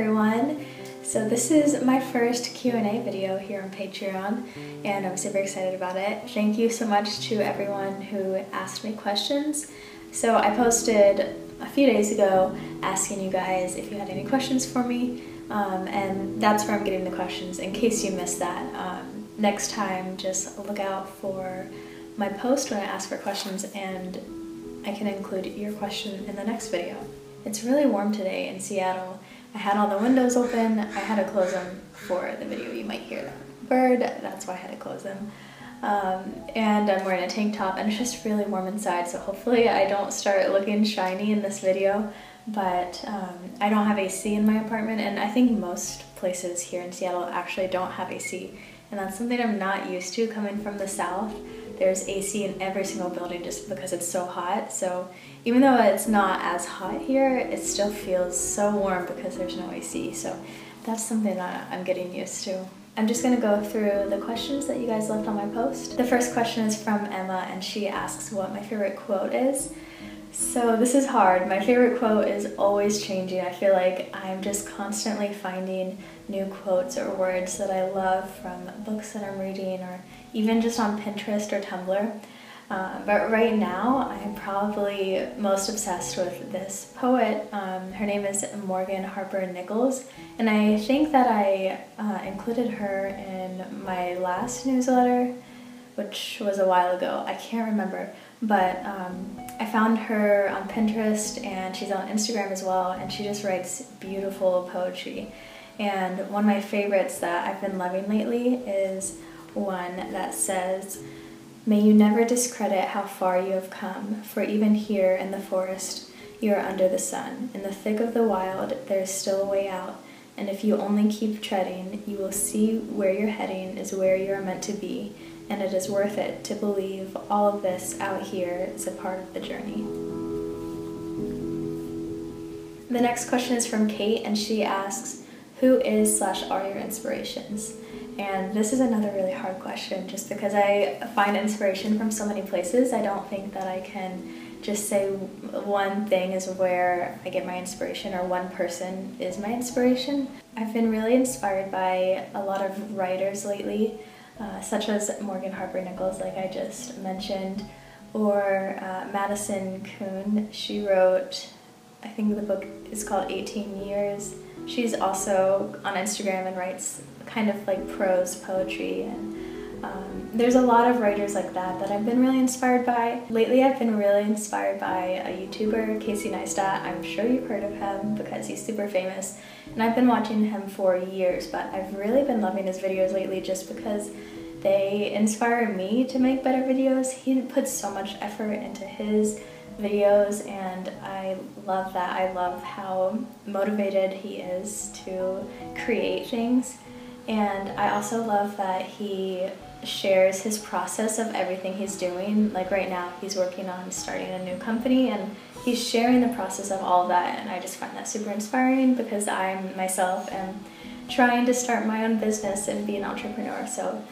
everyone. So this is my first Q&A video here on Patreon, and I'm super excited about it. Thank you so much to everyone who asked me questions. So I posted a few days ago asking you guys if you had any questions for me, and that's where I'm getting the questions in case you missed that. Next time, just look out for my post when I ask for questions, and I can include your question in the next video. It's really warm today in Seattle. I had all the windows open. I had to close them for the video. You might hear that bird, that's why I had to close them. And I'm wearing a tank top, and it's just really warm inside, so hopefully I don't start looking shiny in this video. But I don't have AC in my apartment, and I think most places here in Seattle actually don't have AC, and that's something I'm not used to coming from the south. There's AC in every single building just because it's so hot. So even though it's not as hot here, it still feels so warm because there's no AC. So that's something that I'm getting used to. I'm just gonna go through the questions that you guys left on my post. The first question is from Emma, and she asks what my favorite quote is. So this is hard. My favorite quote is always changing. I feel like I'm just constantly finding new quotes or words that I love from books that I'm reading, or even just on Pinterest or Tumblr. But right now, I'm probably most obsessed with this poet. Her name is Morgan Harper Nichols, and I think that I included her in my last newsletter, which was a while ago. I can't remember, but I found her on Pinterest, and she's on Instagram as well, and she just writes beautiful poetry. And one of my favorites that I've been loving lately is one that says, "May you never discredit how far you have come, for even here in the forest you are under the sun. In the thick of the wild there is still a way out, and if you only keep treading, you will see where you're heading is where you are meant to be, and it is worth it to believe all of this out here is a part of the journey." The next question is from Kate, and she asks, who is/are your inspirations? And this is another really hard question, just because I find inspiration from so many places. I don't think that I can just say one thing is where I get my inspiration, or one person is my inspiration. I've been really inspired by a lot of writers lately, such as Morgan Harper Nichols, like I just mentioned, or Madison Kuhn. She wrote, I think the book is called 18 Years. She's also on Instagram and writes kind of like prose poetry, and there's a lot of writers like that I've been really inspired by. Lately I've been really inspired by a YouTuber, Casey Neistat. I'm sure you've heard of him because he's super famous, and I've been watching him for years, but I've really been loving his videos lately just because they inspire me to make better videos. He puts so much effort into his videos, and I love that. I love how motivated he is to create things, and I also love that he shares his process of everything he's doing. Like right now he's working on starting a new company, and he's sharing the process of all of that, and I just find that super inspiring because I myself am trying to start my own business and be an entrepreneur. So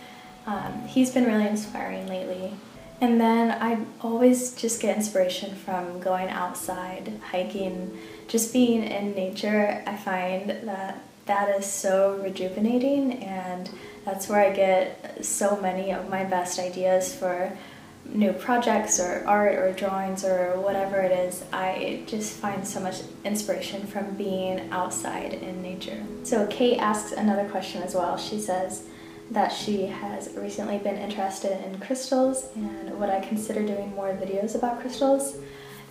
he's been really inspiring lately. And then I always just get inspiration from going outside, hiking, just being in nature. I find that that is so rejuvenating, and that's where I get so many of my best ideas for new projects or art or drawings or whatever it is. I just find so much inspiration from being outside in nature. So Kate asks another question as well. She says that she has recently been interested in crystals, and would I consider doing more videos about crystals?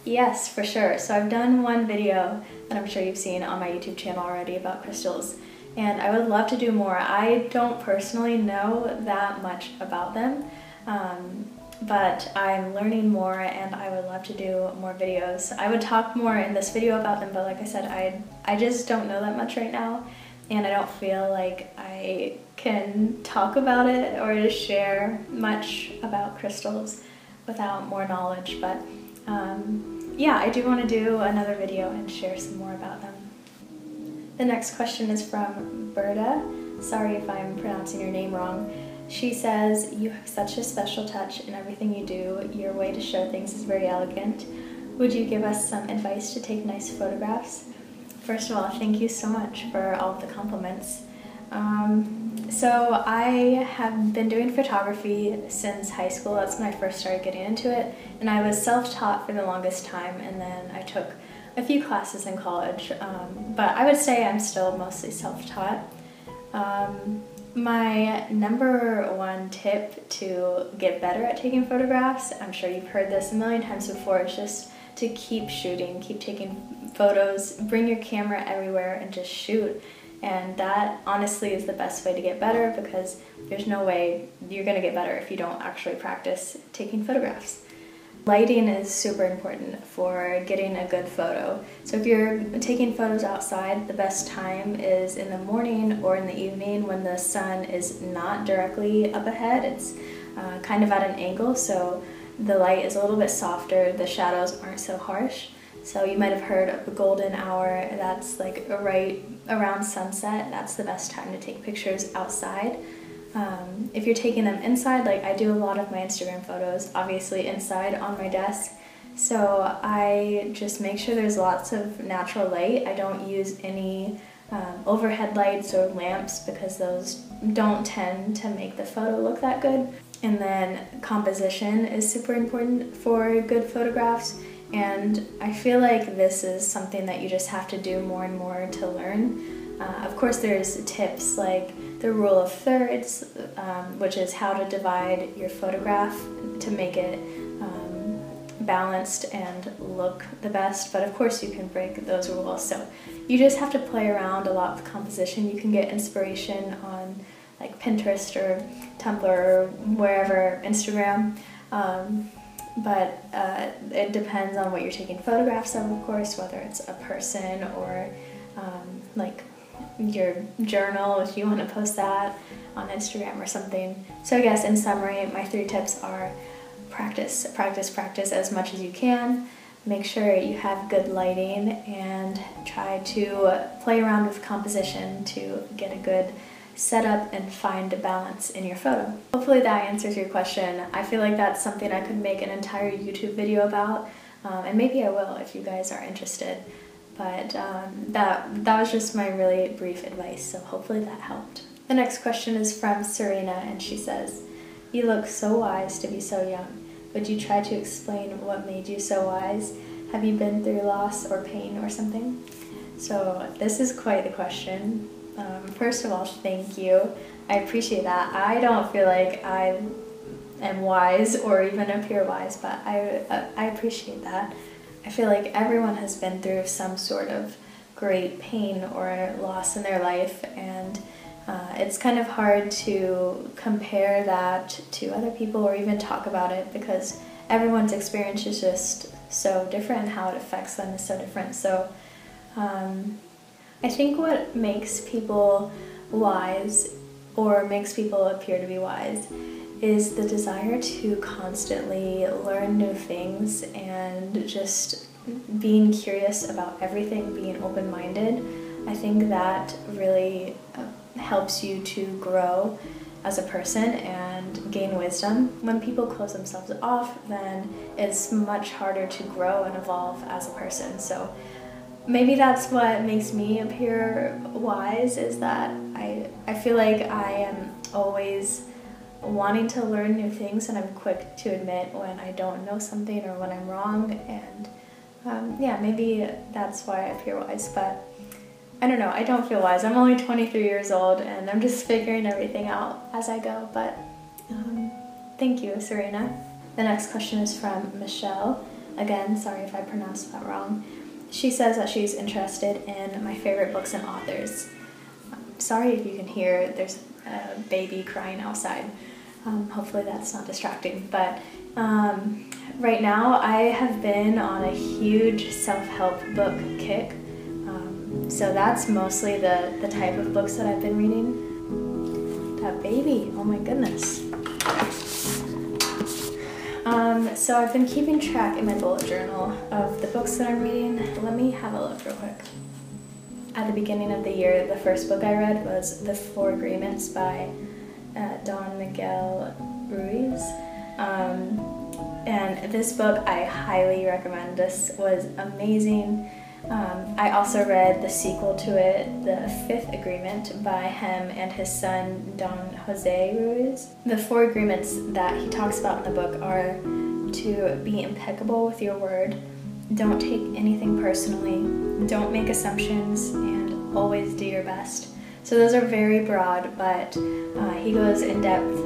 Yes, for sure. So I've done one video that I'm sure you've seen on my YouTube channel already about crystals, and I would love to do more. I don't personally know that much about them, but I'm learning more, and I would love to do more videos. I would talk more in this video about them, but like I said, I just don't know that much right now, and I don't feel like I can talk about it or to share much about crystals without more knowledge. But yeah, I do want to do another video and share some more about them. The next question is from Berta. Sorry if I'm pronouncing your name wrong. She says, "You have such a special touch in everything you do. Your way to show things is very elegant. Would you give us some advice to take nice photographs?" First of all, thank you so much for all of the compliments. So I have been doing photography since high school. That's when I first started getting into it. And I was self-taught for the longest time, and then I took a few classes in college. But I would say I'm still mostly self-taught. My number one tip to get better at taking photographs, I'm sure you've heard this a million times before, is just to keep shooting, keep taking photos, bring your camera everywhere and just shoot. And that honestly is the best way to get better, because there's no way you're gonna get better if you don't actually practice taking photographs. Lighting is super important for getting a good photo. So if you're taking photos outside, the best time is in the morning or in the evening when the sun is not directly up ahead. It's kind of at an angle, so the light is a little bit softer, the shadows aren't so harsh. So you might have heard of the golden hour. That's like right around sunset. That's the best time to take pictures outside. If you're taking them inside, like I do a lot of my Instagram photos, obviously inside on my desk. So I just make sure there's lots of natural light. I don't use any overhead lights or lamps, because those don't tend to make the photo look that good. And then composition is super important for good photographs. And I feel like this is something that you just have to do more and more to learn. Of course, there's tips like the rule of thirds, which is how to divide your photograph to make it balanced and look the best. But of course, you can break those rules. So you just have to play around a lot with composition. You can get inspiration on like Pinterest or Tumblr or wherever, Instagram. But it depends on what you're taking photographs of course, whether it's a person or like your journal, if you want to post that on Instagram or something. So I guess in summary, my 3 tips are practice, practice, practice as much as you can. Make sure you have good lighting and try to play around with composition to get a good setup and find a balance in your photo. Hopefully that answers your question. I feel like that's something I could make an entire YouTube video about, and maybe I will if you guys are interested. But that was just my really brief advice, so hopefully that helped. The next question is from Serena, and she says, "You look so wise to be so young. Would you try to explain what made you so wise? Have you been through loss or pain or something?" So this is quite the question. First of all, thank you. I appreciate that. I don't feel like I am wise or even appear wise, but I appreciate that. I feel like everyone has been through some sort of great pain or loss in their life, and it's kind of hard to compare that to other people or even talk about it, because everyone's experience is just so different and how it affects them is so different. So I think what makes people wise, or makes people appear to be wise, is the desire to constantly learn new things and just being curious about everything, being open-minded. I think that really helps you to grow as a person and gain wisdom. When people close themselves off, then it's much harder to grow and evolve as a person. So maybe that's what makes me appear wise, is that I feel like I am always wanting to learn new things, and I'm quick to admit when I don't know something or when I'm wrong, and yeah, maybe that's why I appear wise, but I don't know, I don't feel wise. I'm only 23 years old and I'm just figuring everything out as I go, but thank you, Serena. The next question is from Michelle. Again, sorry if I pronounced that wrong. She says that she's interested in my favorite books and authors. Sorry if you can hear, there's a baby crying outside. Hopefully that's not distracting, but right now I have been on a huge self-help book kick. So that's mostly the type of books that I've been reading. That baby, oh my goodness. So I've been keeping track in my bullet journal of the books that I'm reading. Let me have a look real quick. At the beginning of the year, the first book I read was The Four Agreements by Don Miguel Ruiz. And this book I highly recommend. This was amazing. I also read the sequel to it, The Fifth Agreement by him and his son Don Jose Ruiz. The 4 agreements that he talks about in the book are to be impeccable with your word, don't take anything personally, don't make assumptions, and always do your best. So those are very broad, but he goes in depth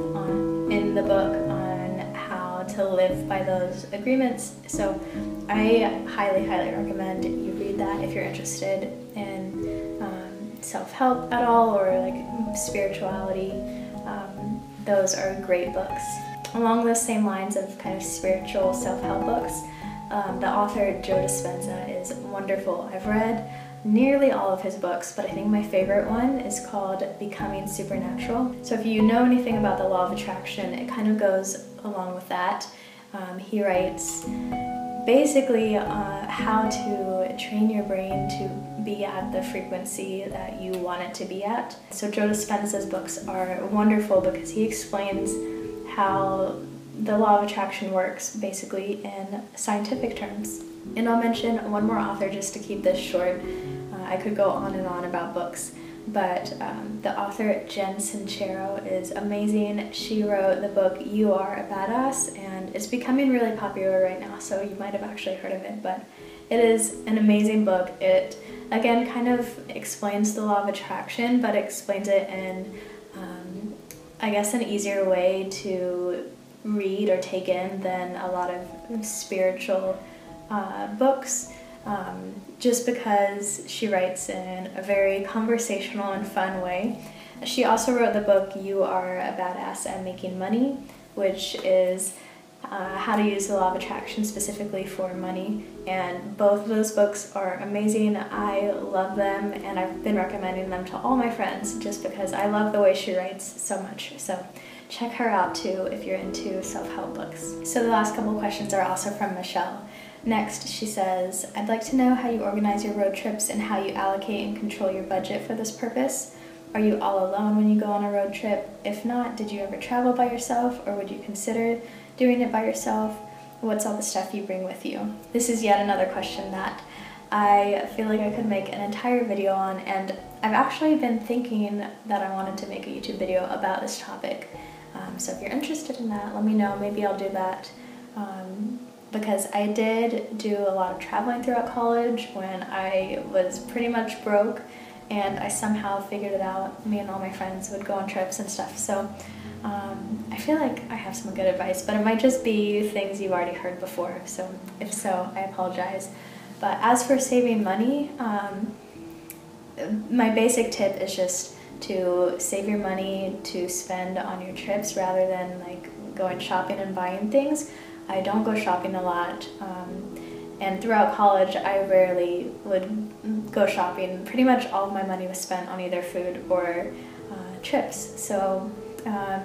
in the book on how to live by those agreements. So I highly, highly recommend you read that if you're interested in self-help at all, or like spirituality. Those are great books. Along those same lines of kind of spiritual self-help books, the author Joe Dispenza is wonderful. I've read nearly all of his books, but I think my favorite one is called Becoming Supernatural. So if you know anything about the law of attraction, it kind of goes along with that. He writes basically how to train your brain to be at the frequency that you want it to be at. So Joe Dispenza's books are wonderful because he explains how the law of attraction works basically in scientific terms. And I'll mention one more author just to keep this short. I could go on and on about books, but the author Jen Sincero is amazing. She wrote the book You Are a Badass, and it's becoming really popular right now, so you might have actually heard of it, but it is an amazing book. It again kind of explains the law of attraction, but explains it in I guess an easier way to read or take in than a lot of spiritual books, just because she writes in a very conversational and fun way. She also wrote the book You Are a Badass at Making Money, which is how to use the law of attraction specifically for money, and both of those books are amazing. I love them, and I've been recommending them to all my friends just because I love the way she writes so much. So check her out too if you're into self-help books. So the last couple questions are also from Michelle. Next, she says, I'd like to know how you organize your road trips and how you allocate and control your budget for this purpose. Are you all alone when you go on a road trip? If not, did you ever travel by yourself, or would you consider doing it by yourself? What's all the stuff you bring with you? This is yet another question that I feel like I could make an entire video on, and I've actually been thinking that I wanted to make a YouTube video about this topic. So if you're interested in that, let me know. Maybe I'll do that. Because I did do a lot of traveling throughout college when I was pretty much broke, and I somehow figured it out. Me and all my friends would go on trips and stuff. So I feel like I have some good advice, but it might just be things you've already heard before. So if so, I apologize. But as for saving money, my basic tip is just to save your money to spend on your trips rather than like going shopping and buying things. I don't go shopping a lot, and throughout college I rarely would go shopping. Pretty much all of my money was spent on either food or trips. So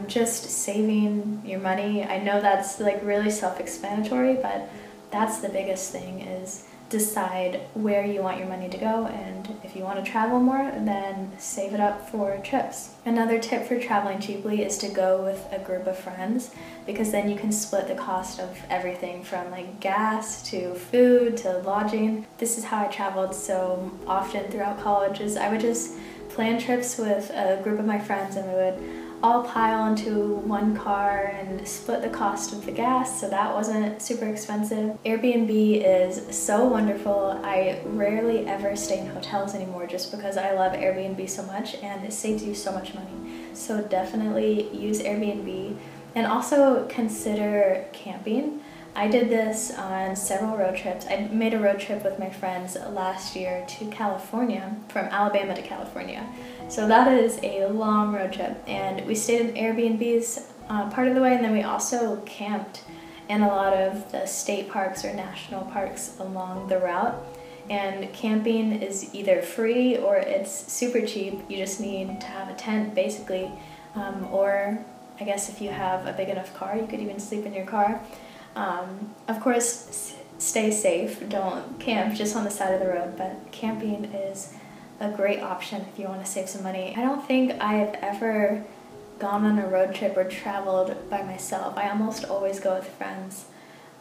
just saving your money, I know that's like really self-explanatory, but that's the biggest thing, is decide where you want your money to go, and if you want to travel more, then save it up for trips. Another tip for traveling cheaply is to go with a group of friends, because then you can split the cost of everything from like gas to food to lodging. This is how I traveled so often throughout college, is I would just plan trips with a group of my friends, and we would all pile into one car and split the cost of the gas, so that wasn't super expensive. Airbnb is so wonderful. I rarely ever stay in hotels anymore just because I love Airbnb so much, and it saves you so much money. So definitely use Airbnb, and also consider camping. I did this on several road trips. I made a road trip with my friends last year to California, from Alabama to California. So that is a long road trip, and we stayed in Airbnbs part of the way, and then we also camped in a lot of the state parks or national parks along the route. And camping is either free or it's super cheap. You just need to have a tent basically, or I guess if you have a big enough car, you could even sleep in your car. Of course, stay safe. Don't camp just on the side of the road, but camping is a great option if you want to save some money. I don't think I've ever gone on a road trip or traveled by myself. I almost always go with friends.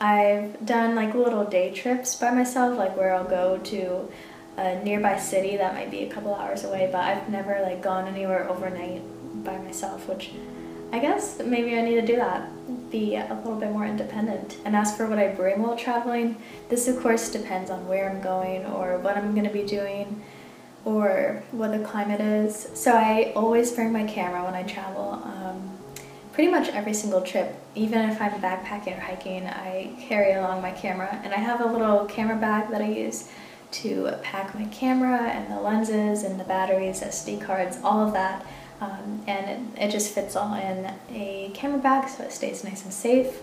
I've done like little day trips by myself, like where I'll go to a nearby city that might be a couple hours away, but I've never like gone anywhere overnight by myself, which I guess maybe I need to do that, be a little bit more independent. And as for what I bring while traveling, this of course depends on where I'm going or what I'm gonna be doing or what the climate is. So I always bring my camera when I travel. Pretty much every single trip, even if I'm backpacking or hiking, I carry along my camera, and I have a little camera bag that I use to pack my camera and the lenses and the batteries, SD cards, all of that, and it just fits all in a camera bag so it stays nice and safe.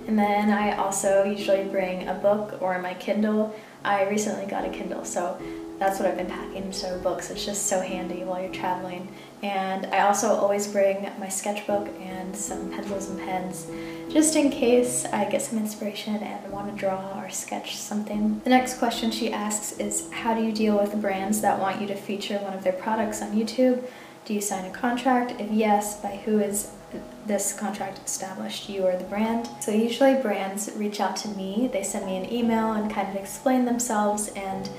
And then I also usually bring a book or my Kindle. I recently got a Kindle, so that's what I've been packing instead of books. It's just so handy while you're traveling. And I also always bring my sketchbook and some pencils and pens, just in case I get some inspiration and want to draw or sketch something. The next question she asks is, how do you deal with brands that want you to feature one of their products on YouTube? Do you sign a contract? If yes, by who is this contract established, you or the brand? So usually brands reach out to me, they send me an email and kind of explain themselves and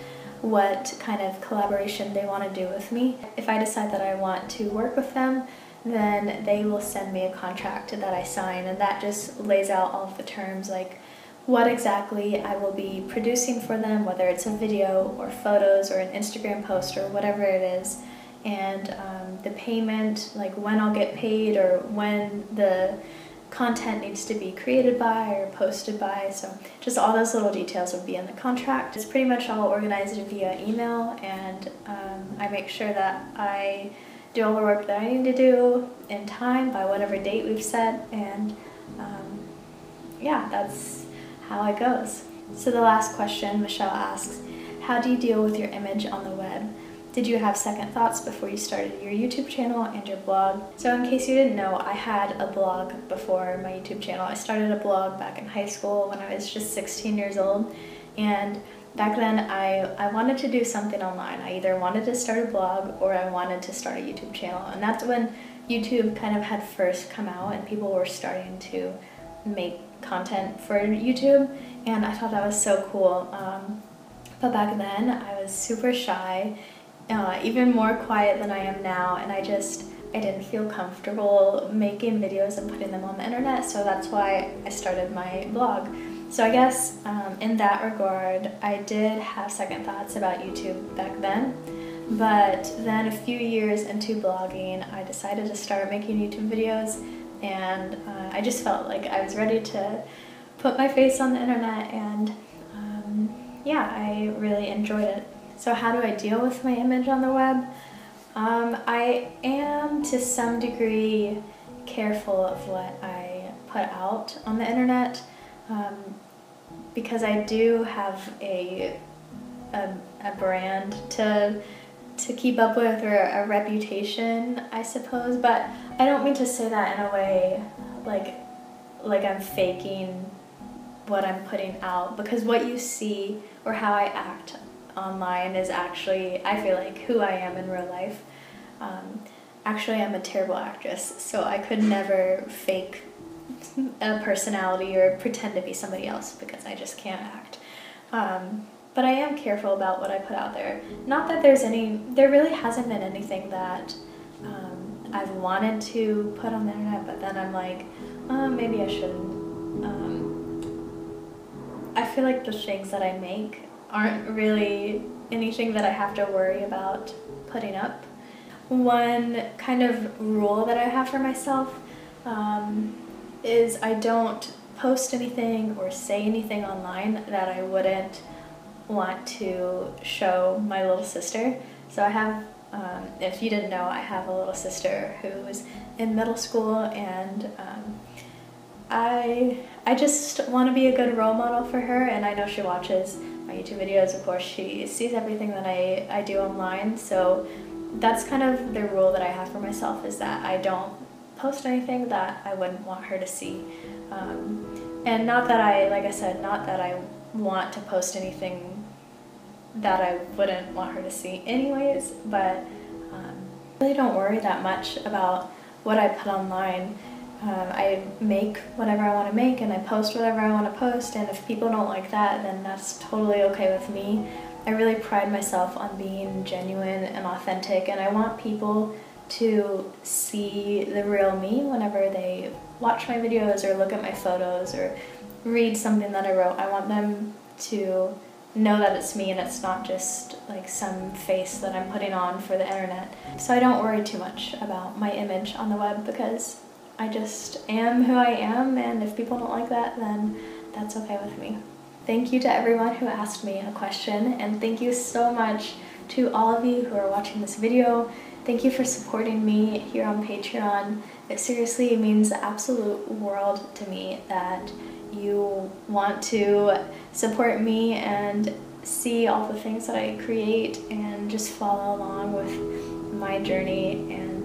what kind of collaboration they want to do with me. If I decide that I want to work with them, then they will send me a contract that I sign, and that just lays out all of the terms, like what exactly I will be producing for them, whether it's a video or photos or an Instagram post or whatever it is, and the payment, like when I'll get paid or when the content needs to be created by or posted by. So just all those little details would be in the contract. It's pretty much all organized via email, and I make sure that I do all the work that I need to do in time by whatever date we've set, and yeah, that's how it goes. So the last question Michelle asks, how do you deal with your image on the web? Did you have second thoughts before you started your YouTube channel and your blog? So in case you didn't know, I had a blog before my YouTube channel. I started a blog back in high school when I was just 16 years old, and back then I wanted to do something online. I either wanted to start a blog or I wanted to start a YouTube channel, and that's when YouTube kind of had first come out and people were starting to make content for YouTube, and I thought that was so cool. But back then I was super shy, even more quiet than I am now, and I didn't feel comfortable making videos and putting them on the internet, so that's why I started my blog. So I guess in that regard, I did have second thoughts about YouTube back then, but then a few years into blogging, I decided to start making YouTube videos, and I just felt like I was ready to put my face on the internet, and yeah, I really enjoyed it. So how do I deal with my image on the web? I am to some degree careful of what I put out on the internet, because I do have a brand to keep up with, or a reputation, I suppose, but I don't mean to say that in a way like I'm faking what I'm putting out, because what you see or how I act online is actually, I feel like, who I am in real life. Actually, I'm a terrible actress, so I could never fake a personality or pretend to be somebody else, because I just can't act. But I am careful about what I put out there. Not that there really hasn't been anything that I've wanted to put on the internet, but then I'm like, maybe I shouldn't. I feel like the things that I make aren't really anything that I have to worry about putting up. One kind of rule that I have for myself is I don't post anything or say anything online that I wouldn't want to show my little sister. So I have, if you didn't know, I have a little sister who's in middle school, and I just want to be a good role model for her, and I know she watches my YouTube videos. Of course, she sees everything that I do online, so that's kind of the rule that I have for myself, is that I don't post anything that I wouldn't want her to see. And not that like I said, not that I want to post anything that I wouldn't want her to see anyways, but I really don't worry that much about what I put online. I make whatever I want to make and I post whatever I want to post, and if people don't like that, then that's totally okay with me. I really pride myself on being genuine and authentic, and I want people to see the real me whenever they watch my videos or look at my photos or read something that I wrote. I want them to know that it's me and it's not just like some face that I'm putting on for the internet. So I don't worry too much about my image on the web because I just am who I am, and if people don't like that, then that's okay with me. Thank you to everyone who asked me a question, and thank you so much to all of you who are watching this video. Thank you for supporting me here on Patreon. It seriously means the absolute world to me that you want to support me and see all the things that I create and just follow along with my journey and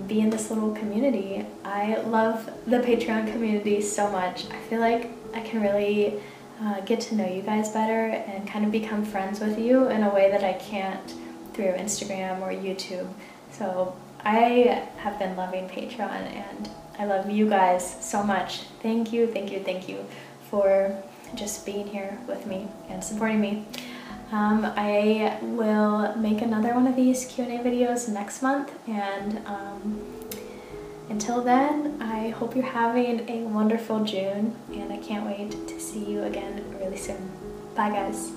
be in this little community. I love the Patreon community so much. I feel like I can really get to know you guys better and kind of become friends with you in a way that I can't through Instagram or YouTube. So I have been loving Patreon, and I love you guys so much. Thank you, thank you, thank you for just being here with me and supporting me. I will make another one of these Q&A videos next month, and until then, I hope you're having a wonderful June, and I can't wait to see you again really soon. Bye guys.